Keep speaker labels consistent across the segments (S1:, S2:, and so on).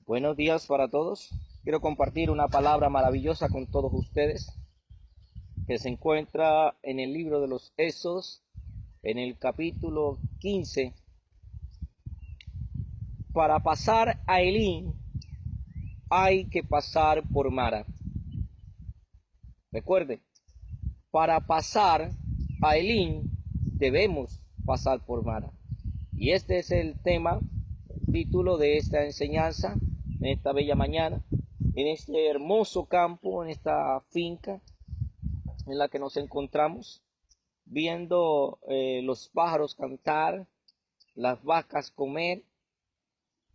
S1: Buenos días para todos. Quiero compartir una palabra maravillosa con todos ustedes que se encuentra en el libro de los Éxodos, en el capítulo 15. Para pasar a Elim hay que pasar por Mara. Recuerde, para pasar a Elim debemos pasar por Mara. Y este es el tema, título de esta enseñanza, en esta bella mañana, en este hermoso campo, en esta finca en la que nos encontramos, viendo los pájaros cantar, las vacas comer,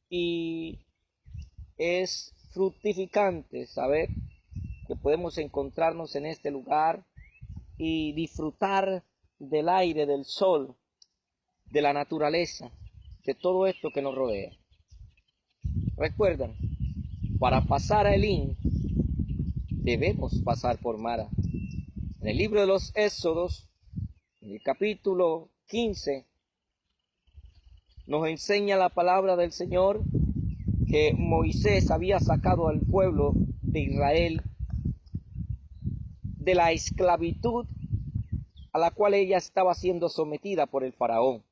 S1: y es fructificante saber que podemos encontrarnos en este lugar y disfrutar del aire, del sol, de la naturaleza, de todo esto que nos rodea. Recuerdan, para pasar a Elim debemos pasar por Mara. En el libro de los Éxodos, en el capítulo 15, nos enseña la palabra del Señor que Moisés había sacado al pueblo de Israel de la esclavitud a la cual ella estaba siendo sometida por el faraón.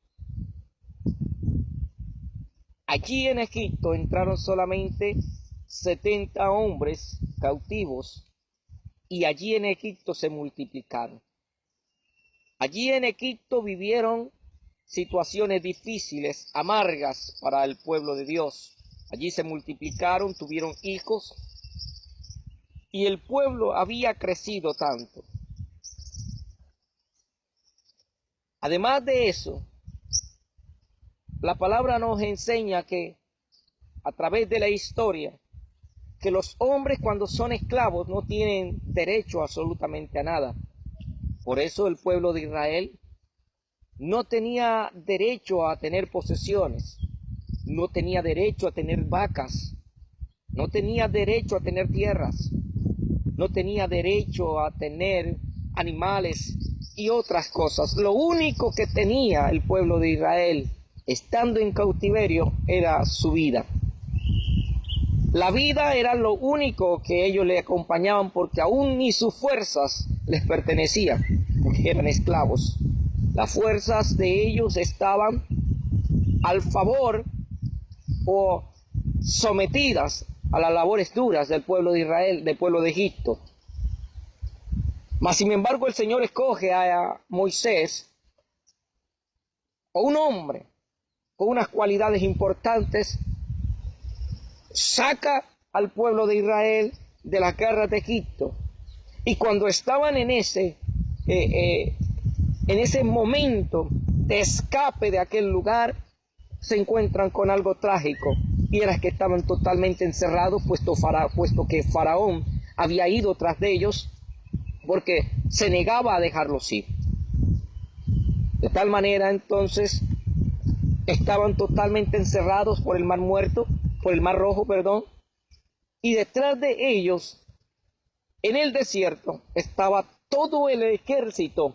S1: Allí en Egipto entraron solamente 70 hombres cautivos y allí en Egipto se multiplicaron. Allí en Egipto vivieron situaciones difíciles, amargas para el pueblo de Dios. Allí se multiplicaron, tuvieron hijos y el pueblo había crecido tanto. Además de eso, la palabra nos enseña que a través de la historia, que los hombres cuando son esclavos no tienen derecho absolutamente a nada. Por eso el pueblo de Israel no tenía derecho a tener posesiones, no tenía derecho a tener vacas, no tenía derecho a tener tierras, no tenía derecho a tener animales y otras cosas. Lo único que tenía el pueblo de Israel estando en cautiverio era su vida. La vida era lo único que ellos le acompañaban, porque aún ni sus fuerzas les pertenecían, porque eran esclavos. Las fuerzas de ellos estaban al favor o sometidas a las labores duras del pueblo de Israel, del pueblo de Egipto. Mas sin embargo el Señor escoge a Moisés, o un hombre con unas cualidades importantes, saca al pueblo de Israel de las guerras de Egipto. Y cuando estaban en ese momento de escape de aquel lugar, se encuentran con algo trágico, y era que estaban totalmente encerrados, puesto que Faraón había ido tras de ellos, porque se negaba a dejarlos ir. De tal manera, entonces, estaban totalmente encerrados por el Mar Rojo, y detrás de ellos, en el desierto, estaba todo el ejército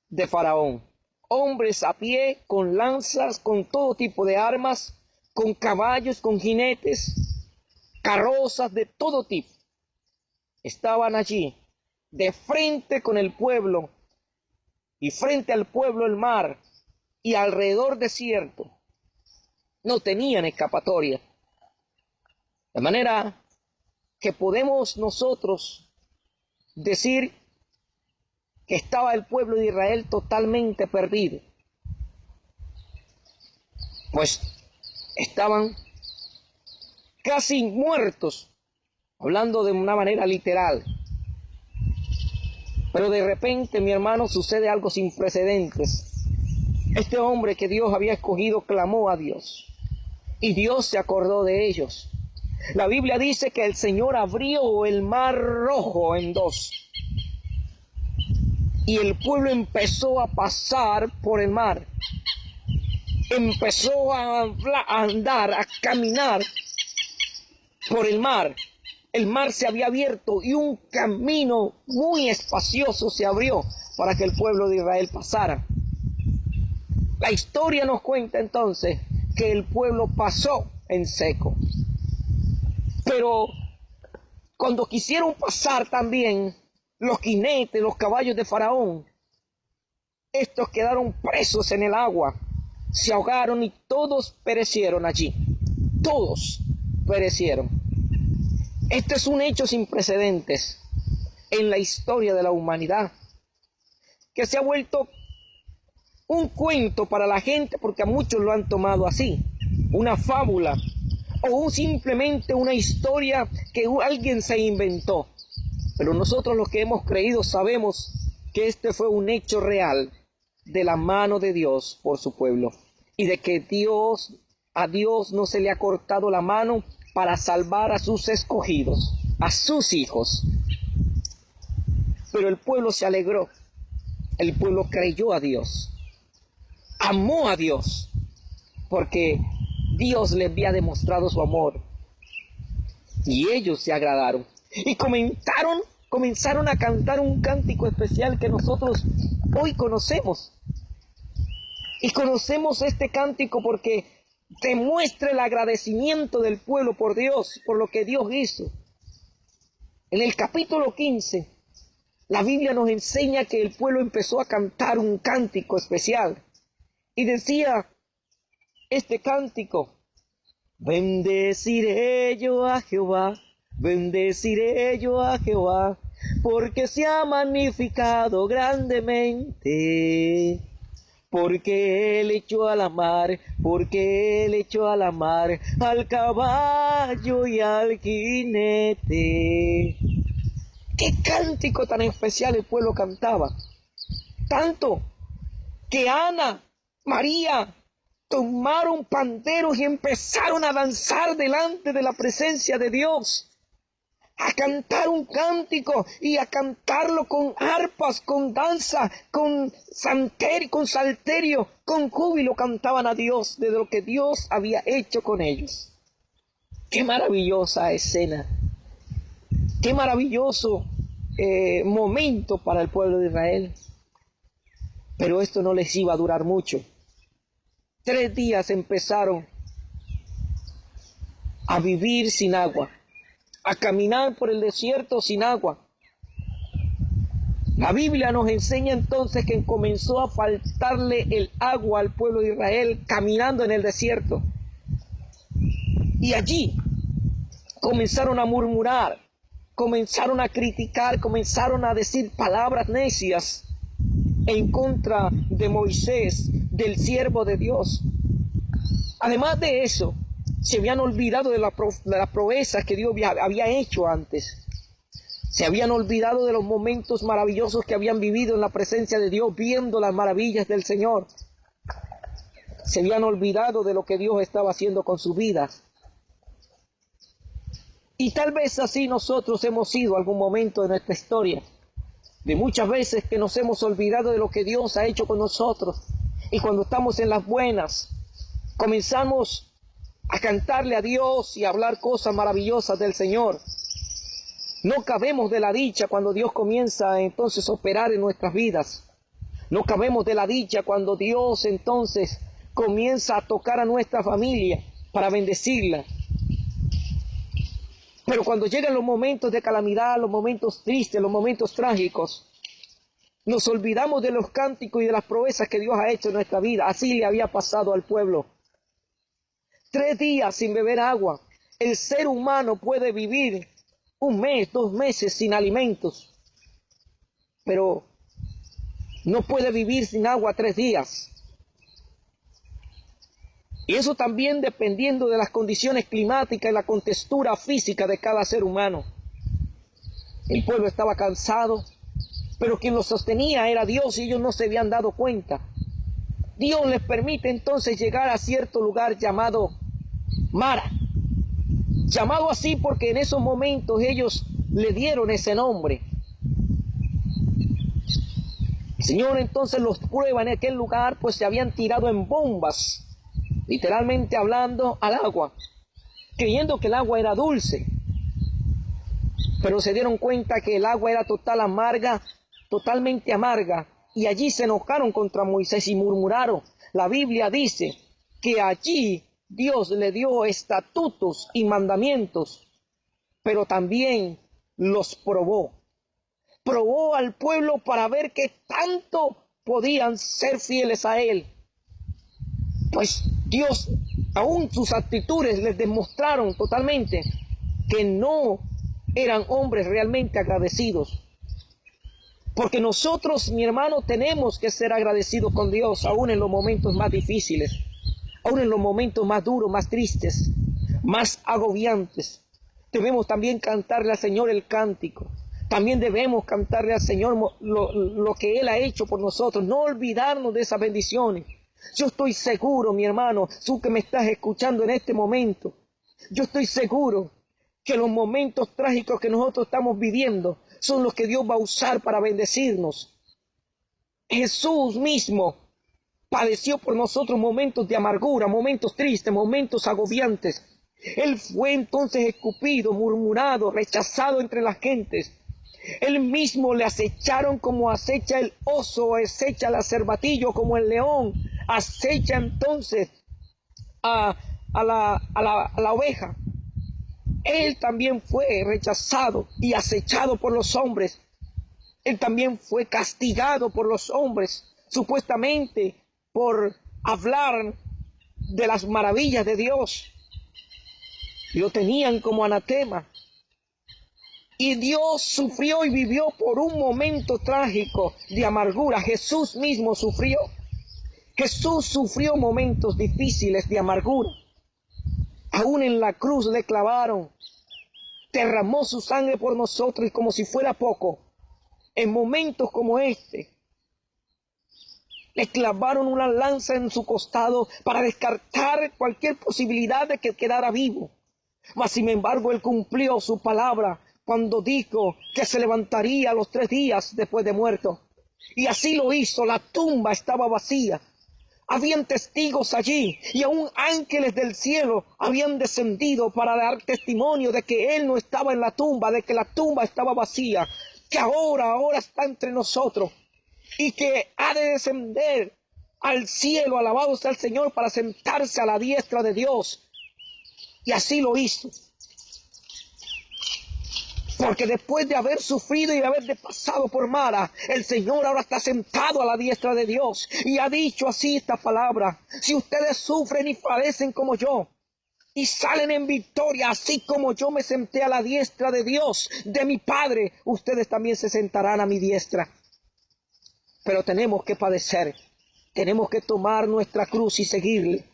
S1: de Faraón. Hombres a pie, con lanzas, con todo tipo de armas, con caballos, con jinetes, carrozas de todo tipo. Estaban allí, de frente con el pueblo, y frente al pueblo el mar, y alrededor desierto. No tenían escapatoria. De manera que podemos nosotros decir que estaba el pueblo de Israel totalmente perdido, pues estaban casi muertos, hablando de una manera literal. Pero de repente, mi hermano, sucede algo sin precedentes. Este hombre que Dios había escogido clamó a Dios, y Dios se acordó de ellos. La Biblia dice que el Señor abrió el Mar Rojo en dos, y el pueblo empezó a pasar por el mar. Empezó a andar, a caminar por el mar. El mar se había abierto y un camino muy espacioso se abrió para que el pueblo de Israel pasara. La historia nos cuenta entonces que el pueblo pasó en seco. Pero cuando quisieron pasar también los jinetes, los caballos de Faraón, estos quedaron presos en el agua, se ahogaron y todos perecieron allí. Todos perecieron. Este es un hecho sin precedentes en la historia de la humanidad, que se ha vuelto un cuento para la gente porque a muchos lo han tomado así, una fábula o simplemente una historia que alguien se inventó. Pero nosotros los que hemos creído sabemos que este fue un hecho real de la mano de Dios por su pueblo y de que a Dios no se le ha cortado la mano para salvar a sus escogidos, a sus hijos. Pero el pueblo se alegró, el pueblo creyó a Dios, amó a Dios, porque Dios les había demostrado su amor. Y ellos se agradaron y comenzaron a cantar un cántico especial que nosotros hoy conocemos. Y conocemos este cántico porque demuestra el agradecimiento del pueblo por Dios, por lo que Dios hizo. En el capítulo 15, la Biblia nos enseña que el pueblo empezó a cantar un cántico especial. Y decía este cántico: bendeciré yo a Jehová, bendeciré yo a Jehová, porque se ha magnificado grandemente. Porque Él echó a la mar, porque Él echó a la mar al caballo y al jinete. ¡Qué cántico tan especial el pueblo cantaba! Tanto que Ana, María, tomaron panderos y empezaron a danzar delante de la presencia de Dios, a cantar un cántico y a cantarlo con arpas, con danza, con salterio, con júbilo cantaban a Dios de lo que Dios había hecho con ellos. ¡Qué maravillosa escena! ¡Qué maravilloso momento para el pueblo de Israel! Pero esto no les iba a durar mucho. 3 días empezaron a vivir sin agua, a caminar por el desierto sin agua. La Biblia nos enseña entonces que comenzó a faltarle el agua al pueblo de Israel caminando en el desierto. Y allí comenzaron a murmurar, comenzaron a criticar, comenzaron a decir palabras necias en contra de Moisés, del siervo de Dios. Además de eso, se habían olvidado de las proezas que Dios había hecho antes. Se habían olvidado de los momentos maravillosos que habían vivido en la presencia de Dios, viendo las maravillas del Señor. Se habían olvidado de lo que Dios estaba haciendo con su vida. Y tal vez así nosotros hemos sido algún momento de nuestra historia, de muchas veces que nos hemos olvidado de lo que Dios ha hecho con nosotros. Y cuando estamos en las buenas, comenzamos a cantarle a Dios y a hablar cosas maravillosas del Señor. No cabemos de la dicha cuando Dios comienza entonces a operar en nuestras vidas. No cabemos de la dicha cuando Dios entonces comienza a tocar a nuestra familia para bendecirla. Pero cuando llegan los momentos de calamidad, los momentos tristes, los momentos trágicos, nos olvidamos de los cánticos y de las proezas que Dios ha hecho en nuestra vida. Así le había pasado al pueblo. 3 días sin beber agua. El ser humano puede vivir 1 mes, 2 meses sin alimentos, pero no puede vivir sin agua 3 días. Y eso también dependiendo de las condiciones climáticas y la contextura física de cada ser humano. El pueblo estaba cansado, pero quien lo sostenía era Dios y ellos no se habían dado cuenta. Dios les permite entonces llegar a cierto lugar llamado Mara. Llamado así porque en esos momentos ellos le dieron ese nombre. El Señor entonces los prueba en aquel lugar, pues se habían tirado en bombas, literalmente hablando, al agua, creyendo que el agua era dulce. Pero se dieron cuenta que el agua era totalmente amarga, y allí se enojaron contra Moisés y murmuraron. La Biblia dice que allí Dios le dio estatutos y mandamientos pero también los probó. Probó al pueblo para ver qué tanto podían ser fieles a él. Pues Dios, aún sus actitudes les demostraron totalmente que no eran hombres realmente agradecidos. Porque nosotros, mi hermano, tenemos que ser agradecidos con Dios, aún en los momentos más difíciles, aún en los momentos más duros, más tristes, más agobiantes. Debemos también cantarle al Señor el cántico. También debemos cantarle al Señor lo que Él ha hecho por nosotros. No olvidarnos de esas bendiciones. Yo estoy seguro, mi hermano, tú que me estás escuchando en este momento, yo estoy seguro que los momentos trágicos que nosotros estamos viviendo son los que Dios va a usar para bendecirnos. Jesús mismo padeció por nosotros momentos de amargura, momentos tristes, momentos agobiantes. Él fue entonces escupido, murmurado, rechazado entre las gentes. Él mismo le acecharon como acecha el oso, acecha el cervatillo, como el león acecha entonces a la oveja. Él también fue rechazado y acechado por los hombres. Él también fue castigado por los hombres, supuestamente por hablar de las maravillas de Dios. Lo tenían como anatema. Y Dios sufrió y vivió por un momento trágico de amargura. Jesús mismo sufrió. Jesús sufrió momentos difíciles de amargura. Aún en la cruz le clavaron. Derramó su sangre por nosotros y como si fuera poco, en momentos como este, le clavaron una lanza en su costado para descartar cualquier posibilidad de que quedara vivo. Mas sin embargo Él cumplió su palabra cuando dijo que se levantaría a los 3 días después de muerto. Y así lo hizo. La tumba estaba vacía. Habían testigos allí y aún ángeles del cielo habían descendido para dar testimonio de que Él no estaba en la tumba, de que la tumba estaba vacía, que ahora está entre nosotros y que ha de descender al cielo, alabado sea el Señor, para sentarse a la diestra de Dios. Y así lo hizo. Porque después de haber sufrido y de haber pasado por Mara, el Señor ahora está sentado a la diestra de Dios. Y ha dicho así esta palabra: si ustedes sufren y padecen como yo, y salen en victoria, así como yo me senté a la diestra de Dios, de mi Padre, ustedes también se sentarán a mi diestra. Pero tenemos que padecer, tenemos que tomar nuestra cruz y seguirle.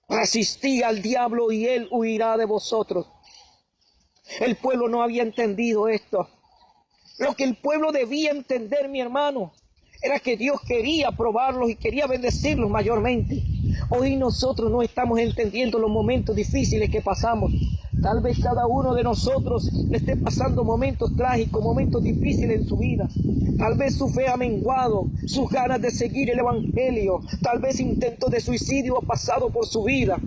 S1: Resistid al diablo y él huirá de vosotros. El pueblo no había entendido esto. Lo que el pueblo debía entender, mi hermano, era que Dios quería probarlos y quería bendecirlos mayormente. Hoy nosotros no estamos entendiendo los momentos difíciles que pasamos. Tal vez cada uno de nosotros le esté pasando momentos trágicos, momentos difíciles en su vida. Tal vez su fe ha menguado, sus ganas de seguir el evangelio. Tal vez intentos de suicidio ha pasado por su vida.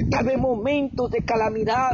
S1: Tal vez momentos de calamidad.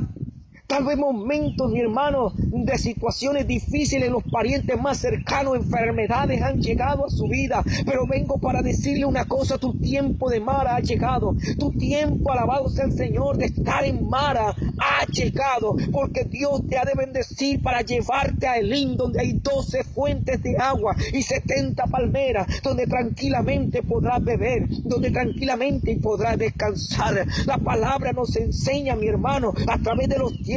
S1: Tal vez momentos, mi hermano, de situaciones difíciles, los parientes más cercanos, enfermedades han llegado a su vida. Pero vengo para decirle una cosa: tu tiempo de Mara ha llegado. Tu tiempo, alabado sea el Señor, de estar en Mara ha llegado. Porque Dios te ha de bendecir para llevarte a Elim, donde hay 12 fuentes de agua y 70 palmeras, donde tranquilamente podrás beber, donde tranquilamente podrás descansar. La palabra nos enseña, mi hermano, a través de los tiempos,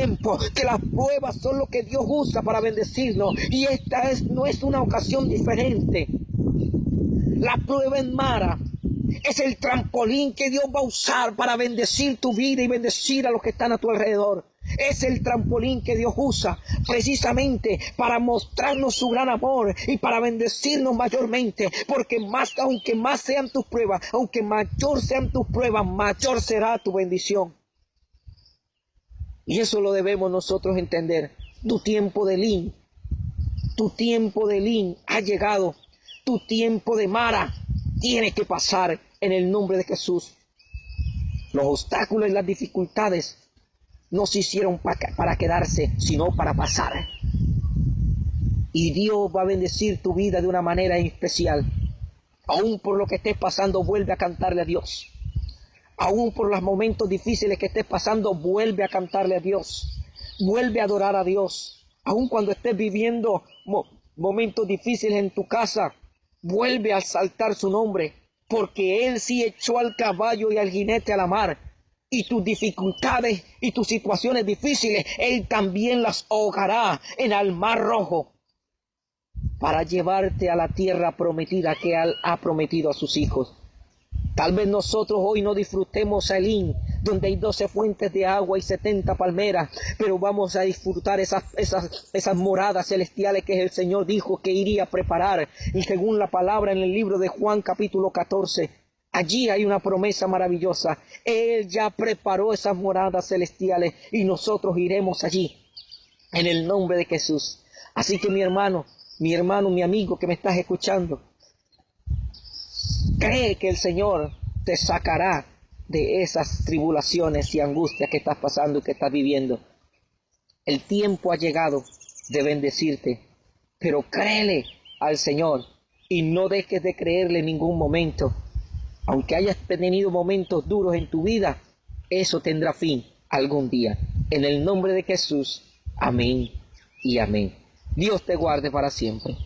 S1: que las pruebas son lo que Dios usa para bendecirnos, y esta no es una ocasión diferente. La prueba en Mara es el trampolín que Dios va a usar para bendecir tu vida y bendecir a los que están a tu alrededor. Es el trampolín que Dios usa precisamente para mostrarnos su gran amor y para bendecirnos mayormente, porque aunque más sean tus pruebas, aunque mayor sean tus pruebas, mayor será tu bendición. Y eso lo debemos nosotros entender. Tu tiempo de Elim, tu tiempo de Elim ha llegado. Tu tiempo de Mara tiene que pasar en el nombre de Jesús. Los obstáculos y las dificultades no se hicieron para quedarse, sino para pasar. Y Dios va a bendecir tu vida de una manera especial. Aún por lo que estés pasando, vuelve a cantarle a Dios. Aún por los momentos difíciles que estés pasando, vuelve a cantarle a Dios. Vuelve a adorar a Dios. Aun cuando estés viviendo momentos difíciles en tu casa, vuelve a exaltar su nombre, porque Él sí echó al caballo y al jinete a la mar. Y tus dificultades y tus situaciones difíciles, Él también las ahogará en el mar rojo, para llevarte a la tierra prometida que Él ha prometido a sus hijos. Tal vez nosotros hoy no disfrutemos Elín, donde hay 12 fuentes de agua y 70 palmeras, pero vamos a disfrutar esas moradas celestiales que el Señor dijo que iría a preparar. Y según la palabra en el libro de Juan capítulo 14, allí hay una promesa maravillosa. Él ya preparó esas moradas celestiales y nosotros iremos allí en el nombre de Jesús. Así que mi hermano, mi amigo que me estás escuchando, cree que el Señor te sacará de esas tribulaciones y angustias que estás pasando y que estás viviendo. El tiempo ha llegado de bendecirte, pero créele al Señor y no dejes de creerle en ningún momento. Aunque hayas tenido momentos duros en tu vida, eso tendrá fin algún día. En el nombre de Jesús, amén y amén. Dios te guarde para siempre.